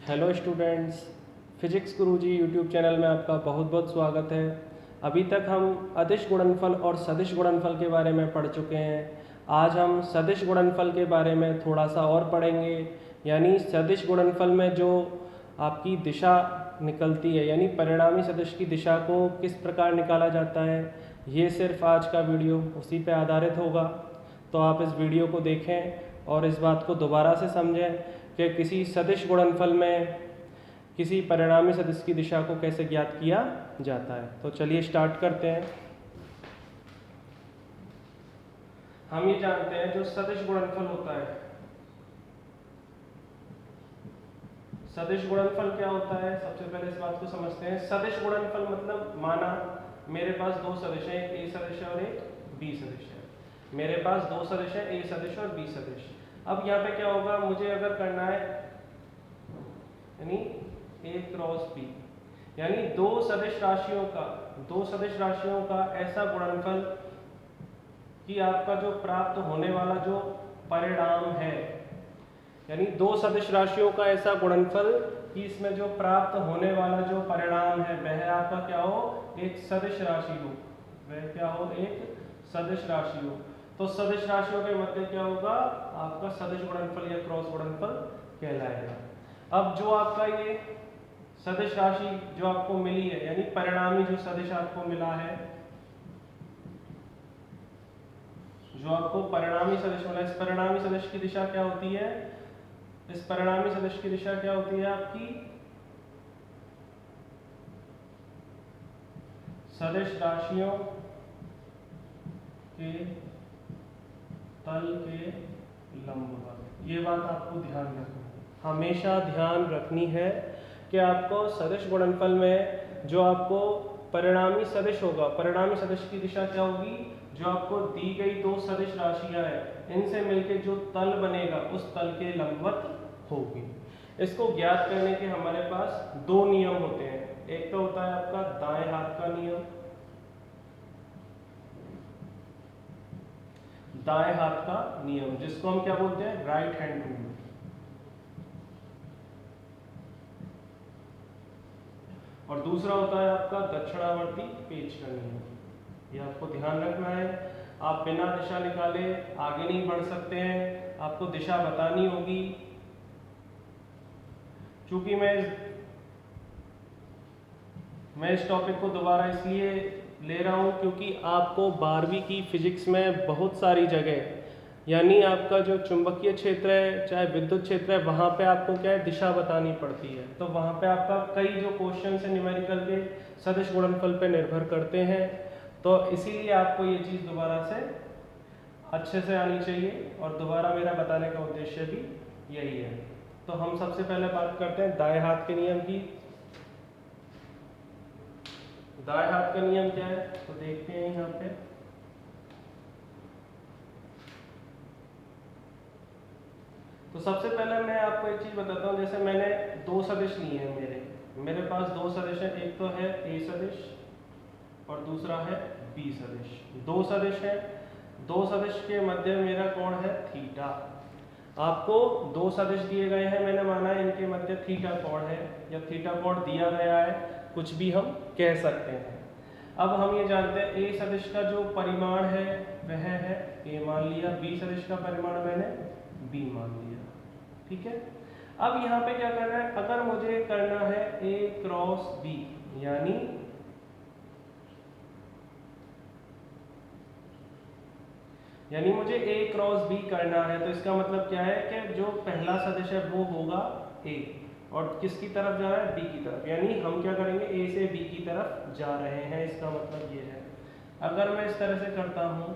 Hello students, physics गुरुजी YouTube channel में आपका बहुत बहुत स्वागत है। अभी तक हम अदिश गुणनफल और सदिश गुणनफल के बारे में पढ़ चुके हैं। आज हम सदिश गुणनफल के बारे में थोड़ा सा और पढ़ेंगे। यानी सदिश गुणनफल में जो आपकी दिशा निकलती है, यानी परिणामी सदिश की दिशा को किस प्रकार निकाला जाता है, ये सिर्फ आज का वीडियो उसी पे आधारित होगा। तो आप इस वीडियो को देखें और इस बात को दोबारा से समझें कि किसी सदिश गुणनफल में किसी परिणामी सदिश की दिशा को कैसे ज्ञात किया जाता है। तो चलिए स्टार्ट करते हैं। हम ये जानते हैं जो सदिश गुणनफल होता है, सदिश गुणनफल क्या होता है, सबसे पहले इस बात को समझते हैं। सदिश गुणनफल मतलब माना मेरे पास दो सदिश हैं, एक ए सदिश है और एक बी सदिश है। मेरे पास दो सदिश है, ए सदिश और बी सदिश। अब यहाँ पे क्या होगा, मुझे अगर करना है यानी ए क्रॉस बी, यानी दो सदिश राशियों का ऐसा गुणनफल कि आपका जो प्राप्त होने वाला जो परिणाम है, यानी दो सदिश राशियों का ऐसा गुणनफल कि इसमें जो प्राप्त होने वाला जो परिणाम है वह आपका क्या हो, एक सदिश राशि हो। वह क्या हो, एक सदिश राशि हो। तो सदिश राशियों के मध्य क्या होगा, आपका सदिश गुणनफल या क्रॉस गुणनफल कहलाएगा। अब जो आपका ये सदिश राशि जो आपको मिली है, यानी परिणामी जो सदिश आपको मिला है, जो आपको परिणामी सदिश मिला, इस परिणामी सदिश की दिशा क्या होती है, इस परिणामी सदिश की दिशा क्या होती है आपकी सदिश राशियों के तल के लंबवत। ये बात आपको ध्यान रखनी है, हमेशा ध्यान रखनी है कि आपको सदिश गुणनफल में जो आपको परिणामी सदिश होगा, परिणामी सदिश की दिशा क्या होगी, जो आपको दी गई दो सदिश राशियां हैं इनसे मिलकर जो तल बनेगा उस तल के लंबवत होगी। इसको ज्ञात करने के हमारे पास दो नियम होते हैं। एक तो होता है आपका दाएं हाथ का नियम, दाएं हाथ का नियम जिसको हम क्या बोलते हैं, राइट हैंड रूल। और दूसरा होता है आपका दक्षिणावर्ती पेच का नियम। ये आपको ध्यान रखना है, आप बिना दिशा निकाले आगे नहीं बढ़ सकते हैं, आपको दिशा बतानी होगी। चूंकि मैं इस टॉपिक को दोबारा इसलिए ले रहा हूँ क्योंकि आपको 12वीं की फिजिक्स में बहुत सारी जगह, यानी आपका जो चुंबकीय क्षेत्र है चाहे विद्युत क्षेत्र है, वहाँ पे आपको क्या है, दिशा बतानी पड़ती है। तो वहाँ पे आपका कई जो क्वेश्चन है न्यूमेरिकल के सदिश गुणनफल पे निर्भर करते हैं। तो इसीलिए आपको ये चीज़ दोबारा से अच्छे से आनी चाहिए और दोबारा मेरा बताने का उद्देश्य भी यही है। तो हम सबसे पहले बात करते हैं दाएं हाथ के नियम की। दाएं हाथ का नियम क्या है, तो देखते हैं यहाँ पे। तो सबसे पहले मैं आपको एक चीज बताता हूँ, जैसे मैंने दो सदिश लिए हैं, मेरे पास दो सदिश है, एक तो है ए सदिश और दूसरा है बी सदिश। दो सदिश है, दो सदिश के मध्य मेरा कोण है थीटा। आपको दो सदिश दिए गए हैं, मैंने माना है इनके मध्य थीटा कोण है या थीटा कोण दिया गया है, कुछ भी हम कह सकते हैं। अब हम ये जानते हैं ए सदिश का जो परिमाण है वह है ए मान लिया, बी सदिश का परिमाण मैंने बी मान लिया, ठीक है। अब यहाँ पे क्या करना है, अगर मुझे करना है ए क्रॉस बी, यानी मुझे ए क्रॉस बी करना है, तो इसका मतलब क्या है कि जो पहला सदिश है वो होगा ए और किसकी तरफ जा रहा है, बी की तरफ। यानी हम क्या करेंगे, ए से बी की तरफ जा रहे हैं, इसका मतलब ये है। अगर मैं इस तरह से करता हूं,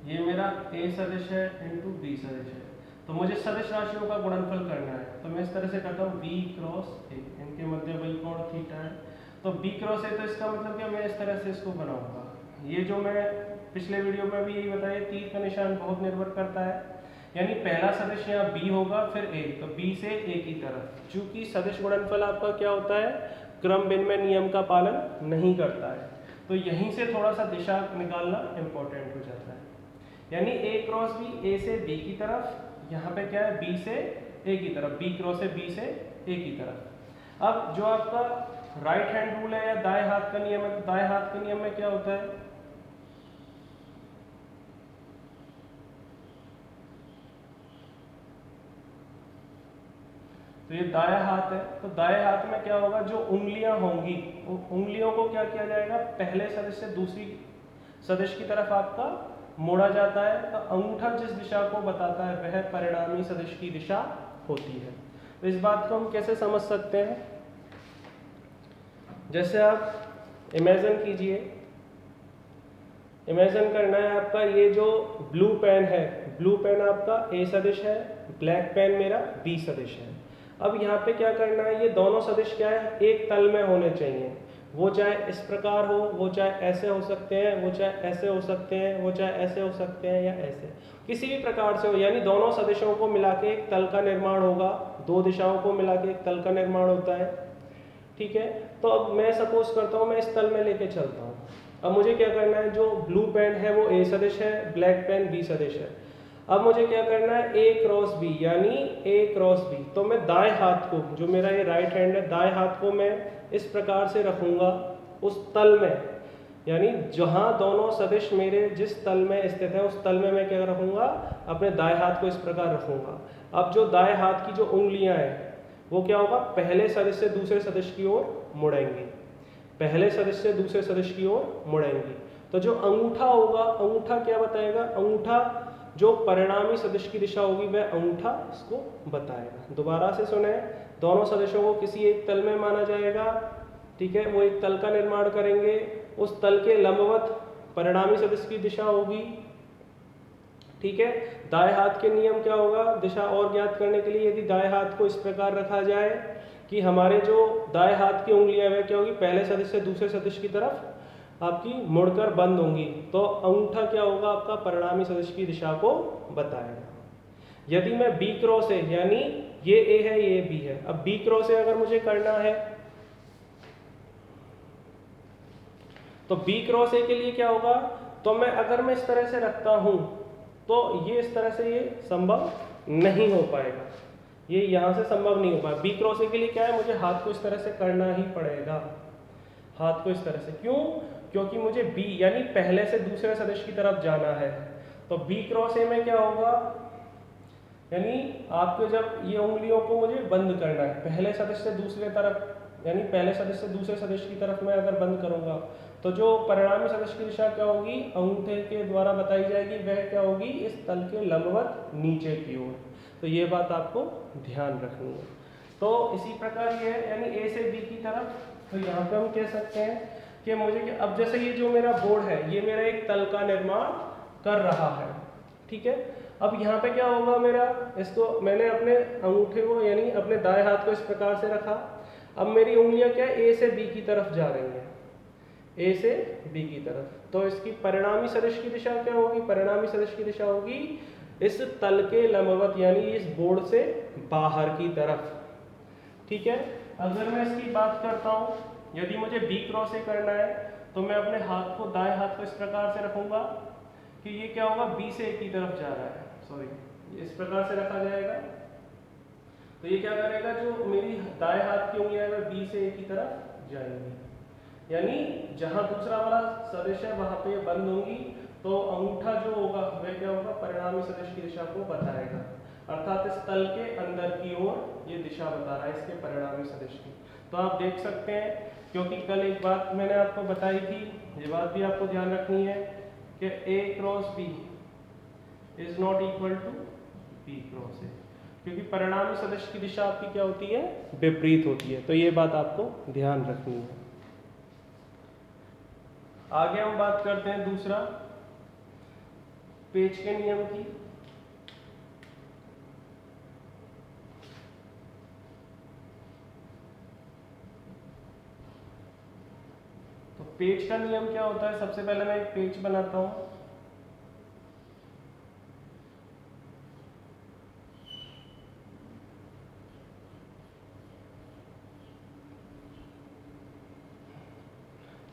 ये मेरा ए सदिश है इंटू बी सदिश है, तो मुझे सदिश राशियों का गुणनफल करना है। तो मैं इस तरह से करता हूँ बी क्रॉस ए, इनके मध्य वही कोण थीटा है, तो बी क्रॉस ए, तो इसका मतलब क्या, मैं इस तरह से इसको बनाऊंगा। ये जो मैं पिछले वीडियो में भी यही बताया, तीर का निशान बहुत निर्भर करता है, यानी पहला सदिश यहाँ बी होगा फिर ए, तो बी से ए की तरफ। चूंकि सदिश गुणनफल आपका क्या होता है, क्रम विनिमय नियम का पालन नहीं करता है, तो यहीं से थोड़ा सा दिशा निकालना इंपॉर्टेंट हो जाता है। यानी ए क्रॉस बी, ए से बी की तरफ, यहाँ पे क्या है बी से ए की तरफ, बी क्रॉस है बी से ए की तरफ। अब जो आपका राइट हैंड रूल है या दाएं हाथ का नियम है, दाएं हाथ के नियम में क्या होता है, तो ये दायां हाथ है, तो दाएं हाथ में क्या होगा, जो उंगलियां होंगी उंगलियों को क्या किया जाएगा, पहले सदिश से दूसरी सदिश की तरफ आपका मोड़ा जाता है। तो अंगूठा जिस दिशा को बताता है वह परिणामी सदिश की दिशा होती है। तो इस बात को हम कैसे समझ सकते हैं, जैसे आप इमेजिन कीजिए, इमेजिन करना है आपका ये जो ब्लू पेन है, ब्लू पेन आपका ए सदिश है, ब्लैक पेन मेरा बी सदिश है। अब यहाँ पे क्या करना है, ये दोनों सदिश क्या है, एक तल में होने चाहिए। वो चाहे इस प्रकार हो, वो चाहे ऐसे हो सकते हैं, वो चाहे ऐसे हो सकते हैं, वो चाहे ऐसे हो सकते हैं या ऐसे, किसी भी प्रकार से हो, यानी दोनों सदिशों को मिला के एक तल का निर्माण होगा, दो दिशाओं को मिला के एक तल का निर्माण होता है। ठीक है, तो अब मैं सपोज करता हूँ मैं इस तल में लेके चलता हूँ। अब मुझे क्या करना है, जो ब्लू पेन है वो ए सदिश है, ब्लैक पेन बी सदिश है। अब मुझे क्या करना है, ए क्रॉस बी, यानी ए क्रॉस बी। तो मैं दाएं हाथ को, जो मेरा ये राइट हैंड है, दाएं हाथ को मैं इस प्रकार से रखूंगा उस तल में, यानी जहां दोनों सदिश मेरे जिस तल में स्थित है उस तल में मैं क्या रखूंगा, अपने दाएं हाथ को इस प्रकार रखूंगा। अब जो दाएं हाथ की जो उंगलियां हैं वो क्या होगा, पहले सदिश से दूसरे सदिश की ओर मुड़ेंगी, पहले सदिश से दूसरे सदिश की ओर मुड़ेंगी। तो जो अंगूठा होगा, अंगूठा क्या बताएगा, अंगूठा जो परिणामी सदिश की दिशा होगी वह अंगूठा इसको बताएगा। दोबारा से सुने, दोनों सदिशों को किसी एक तल में माना जाएगा, ठीक है, वो एक तल का निर्माण करेंगे, उस तल के लंबवत परिणामी सदिश की दिशा होगी। ठीक है, दाएं हाथ के नियम क्या होगा, दिशा और ज्ञात करने के लिए यदि दाएं हाथ को इस प्रकार रखा जाए कि हमारे जो दाएं हाथ की उंगलियां वह क्या होगी, पहले सदिश से दूसरे सदिश की तरफ आपकी मुड़कर बंद होंगी, तो अंगूठा क्या होगा, आपका परिणामी सदिश की दिशा को बताएगा। यदि मैं बी क्रॉस ए, यानी ये ए है ये बी है, अब बी क्रॉस ए अगर मुझे करना है तो बी क्रॉस ए के लिए क्या होगा, तो अगर मैं इस तरह से रखता हूं तो ये इस तरह से ये संभव नहीं हो पाएगा, ये यहां से संभव नहीं हो पाएगा। बी क्रॉस ए के लिए क्या है, मुझे हाथ को इस तरह से करना ही पड़ेगा, हाथ को इस तरह से। क्यों, क्योंकि मुझे बी यानी पहले से दूसरे सदिश की तरफ जाना है। तो बी क्रॉस ए में क्या होगा, यानी आपको जब ये उंगलियों को मुझे बंद करना है, पहले सदिश से दूसरे तरफ, यानी पहले सदिश से दूसरे सदिश की तरफ मैं अगर बंद करूंगा तो जो परिणामी सदिश की दिशा क्या होगी, अंगूठे के द्वारा बताई जाएगी, वह क्या होगी, इस तल के लंबवत नीचे की ओर। तो ये बात आपको ध्यान रखनी है। तो इसी प्रकार ये है, यानी ए से बी की तरफ। तो यहाँ पे हम कह सकते हैं कि मुझे, अब जैसे ये जो मेरा बोर्ड है ये मेरा एक तल का निर्माण कर रहा है, ठीक है। अब यहाँ पे क्या होगा मेरा, इसको मैंने अपने अंगूठे को यानी अपने दाएं हाथ को इस प्रकार से रखा। अब मेरी उंगलियां क्या है, ए से बी की तरफ जा रही हैं, ए से बी की तरफ। तो इसकी परिणामी सदिश की दिशा क्या होगी, परिणामी सदिश की दिशा होगी इस तल के लंबवत, यानी इस बोर्ड से बाहर की तरफ। ठीक है, अगर मैं इसकी बात करता हूं, यदि मुझे बी क्रॉस ए करना है तो मैं अपने हाथ को, दाएं हाथ को इस प्रकार से रखूंगा कि ये क्या होगा, बी से ए की तरफ जा रहा है, सॉरी इस प्रकार से रखा जाएगा। तो ये क्या करेगा, जो मेरी दाएं हाथ की उंगलियां है बी से ए की तरफ जाएंगी, यानी जहां दूसरा वाला सदिश है वहां पे बंद होंगी। तो अंगूठा जो होगा वह क्या होगा, परिणामी सदिश की दिशा को बताएगा, अर्थात इस तल के अंदर की ओर ये दिशा बता रहा है इसके परिणामी सदिश की। तो आप देख सकते हैं, क्योंकि कल एक बात मैंने आपको बताई थी, ये बात भी आपको ध्यान रखनी है कि A cross B is not equal to B cross A, क्योंकि परिणामी सदिश की दिशा आपकी क्या होती है, विपरीत होती है। तो ये बात आपको ध्यान रखनी है। आगे हम बात करते हैं दूसरा, पेज के नियम की। तो पेज का नियम क्या होता है, सबसे पहले मैं एक पेज बनाता हूं।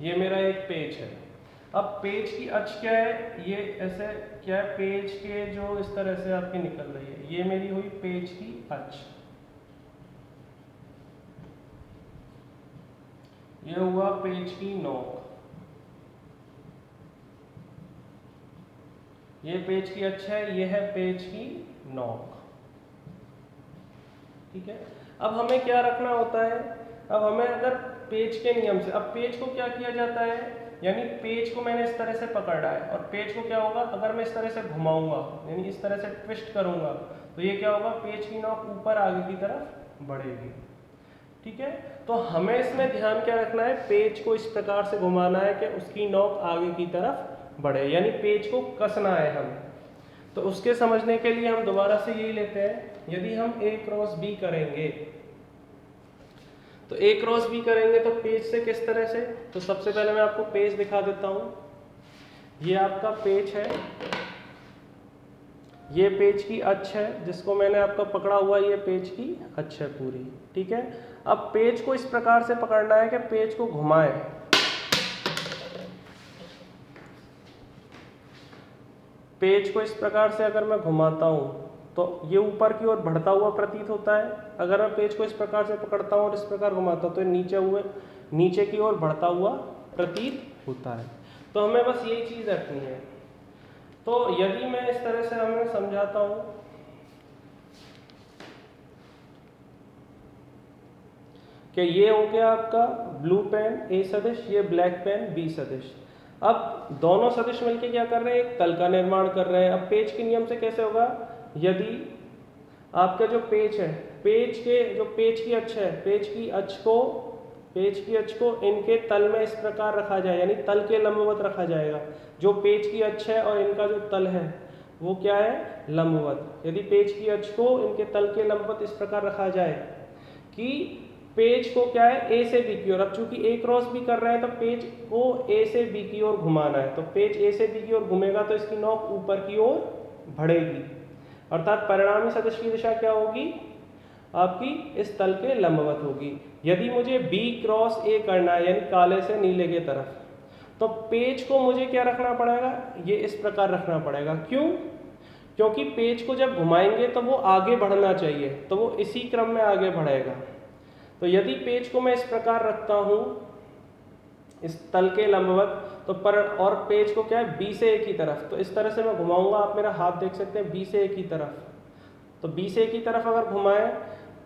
ये मेरा एक पेज है। अब पेज की अक्ष क्या है, ये ऐसे क्या है, पेज के जो इस तरह से आपकी निकल रही है, ये मेरी हुई पेज की अक्ष, ये हुआ पेज की नोक, ये पेज की अक्ष है, ये है पेज की नोक। ठीक है, अब हमें क्या रखना होता है, अब हमें अगर पेज के नियम से, अब पेज को क्या किया जाता है, यानी पेज को मैंने इस तरह से पकड़ा है और पेज को क्या होगा, अगर मैं इस तरह से घुमाऊंगा यानी इस तरह से ट्विस्ट करूंगा तो ये क्या होगा, पेज की नोक ऊपर आगे की तरफ बढ़ेगी। ठीक है, तो हमें इसमें ध्यान क्या रखना है, पेज को इस प्रकार से घुमाना है कि उसकी नोक आगे की तरफ बढ़े, यानी पेज को कसना है हमें। तो उसके समझने के लिए हम दोबारा से यही लेते हैं, यदि हम A क्रॉस B करेंगे तो A क्रॉस B करेंगे तो पेज से किस तरह से, तो सबसे पहले मैं आपको पेज दिखा देता हूं, ये आपका पेज है, ये पेज की अक्ष है जिसको मैंने आपका पकड़ा हुआ, ये पेज की अक्ष है पूरी। ठीक है, अब पेज को इस प्रकार से पकड़ना है कि पेज को घुमाए, पेज को इस प्रकार से अगर मैं घुमाता हूं तो ये ऊपर की ओर बढ़ता हुआ प्रतीत होता है, अगर मैं पेज को इस प्रकार से पकड़ता हूं और इस प्रकार घुमाता हूं तो नीचे की ओर बढ़ता हुआ प्रतीत होता है। तो हमें बस यही चीज रखनी है। तो यदि मैं इस तरह से हमें समझाता हूं कि ये हो गया आपका ब्लू पेन A सदिश, ये ब्लैक पेन B सदिश। अब दोनों सदिश मिलके क्या कर रहे हैं, एक तल का निर्माण कर रहे हैं। अब पेज के नियम से कैसे होगा, यदि आपका जो पेज है, पेज की अक्ष है, पेज की अक्ष को इनके तल में इस प्रकार रखा जाए, यानी तल के लंबवत रखा जाएगा। जो पेज की अक्ष है और इनका जो तल है वो क्या है, लंबवत। यदि पेज की अक्ष को इनके तल के लंबवत इस प्रकार रखा जाए कि पेज को क्या है, A से B की ओर, अब चूंकि A क्रॉस B कर रहे हैं तो पेज को A से B की ओर घुमाना है, तो पेज A से B की ओर घूमेगा तो इसकी नोक ऊपर की ओर बढ़ेगी, अर्थात परिणामी सदिश की दिशा क्या होगी, आपकी इस तल के लंबवत होगी। यदि मुझे B क्रॉस A करना है यानी काले से नीले के तरफ, तो पेज को मुझे क्या रखना पड़ेगा, ये इस प्रकार रखना पड़ेगा। क्यों, क्योंकि पेज को जब घुमाएंगे तो वो आगे बढ़ना चाहिए, तो वो इसी क्रम में आगे बढ़ेगा। तो यदि पेज को मैं इस प्रकार रखता हूं इस तल के लंबवत, तो और पेज को क्या है, B से A की तरफ, तो इस तरह से मैं घुमाऊंगा, आप मेरा हाथ देख सकते हैं, B से A की तरफ, तो B से A की तरफ अगर घुमाएं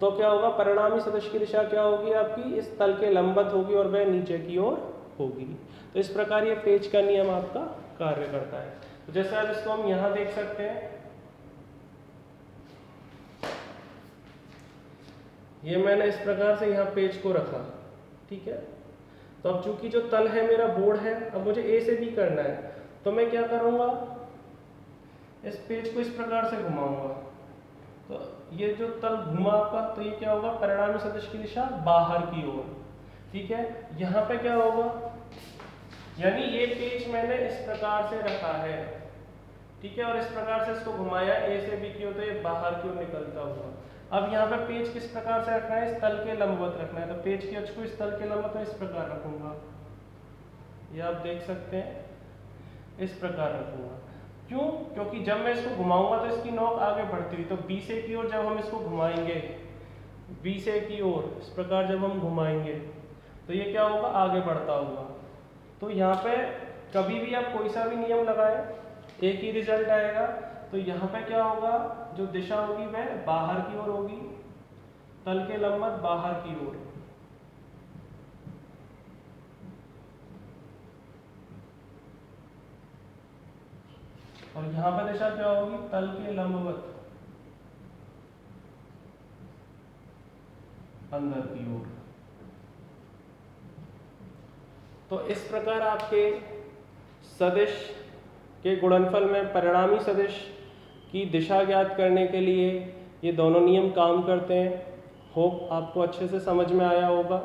तो क्या होगा, परिणामी सदिश की दिशा क्या होगी, आपकी इस तल के लंबवत होगी और वह नीचे की ओर होगी। तो इस प्रकार ये पेज का नियम आपका कार्य करता है। तो जैसे अब इसको हम यहाँ देख सकते हैं, ये मैंने इस प्रकार से यहाँ पेज को रखा। ठीक है, तो अब चूंकि जो तल है मेरा बोर्ड है, अब मुझे A से B करना है, तो मैं क्या करूँगा, इस पेज को इस प्रकार से घुमाऊंगा, तो ये जो तल घुमा आपका, तो ये क्या होगा, परिणामी सदिश की दिशा बाहर की ओर। ठीक है, यहाँ पे क्या होगा, यानी ये पेज मैंने इस प्रकार से रखा है, ठीक है, और इस प्रकार से इसको घुमाया A से B की ओर, तो ये बाहर की ओर निकलता हुआ। अब यहाँ पे पेज किस प्रकार से रखना है, इस तल के लंबवत रखना है, तो पेज की अक्ष को इस तल के लंबवत में इस प्रकार रखूंगा, ये आप देख सकते हैं, इस प्रकार रखूंगा। क्यों, क्योंकि जब मैं इसको घुमाऊंगा तो इसकी नोक आगे बढ़ती हुई, तो B से की ओर जब हम इसको घुमाएंगे, B से की ओर इस प्रकार जब हम घुमाएंगे तो ये क्या होगा, आगे बढ़ता होगा। तो यहाँ पे कभी भी आप कोई सा भी नियम लगाएं, एक ही रिजल्ट आएगा। तो यहाँ पे क्या होगा, जो दिशा होगी वह बाहर की ओर होगी, तल के लंबवत बाहर की ओर। और यहाँ पर दिशा क्या होगी, तल के लंबवत अंदर की ओर। तो इस प्रकार आपके सदिश के गुणनफल में परिणामी सदिश की दिशा ज्ञात करने के लिए ये दोनों नियम काम करते हैं। होप आपको अच्छे से समझ में आया होगा।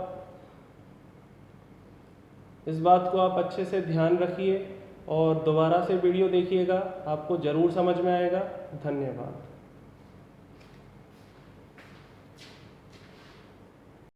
इस बात को आप अच्छे से ध्यान रखिए और दोबारा से वीडियो देखिएगा, आपको ज़रूर समझ में आएगा। धन्यवाद।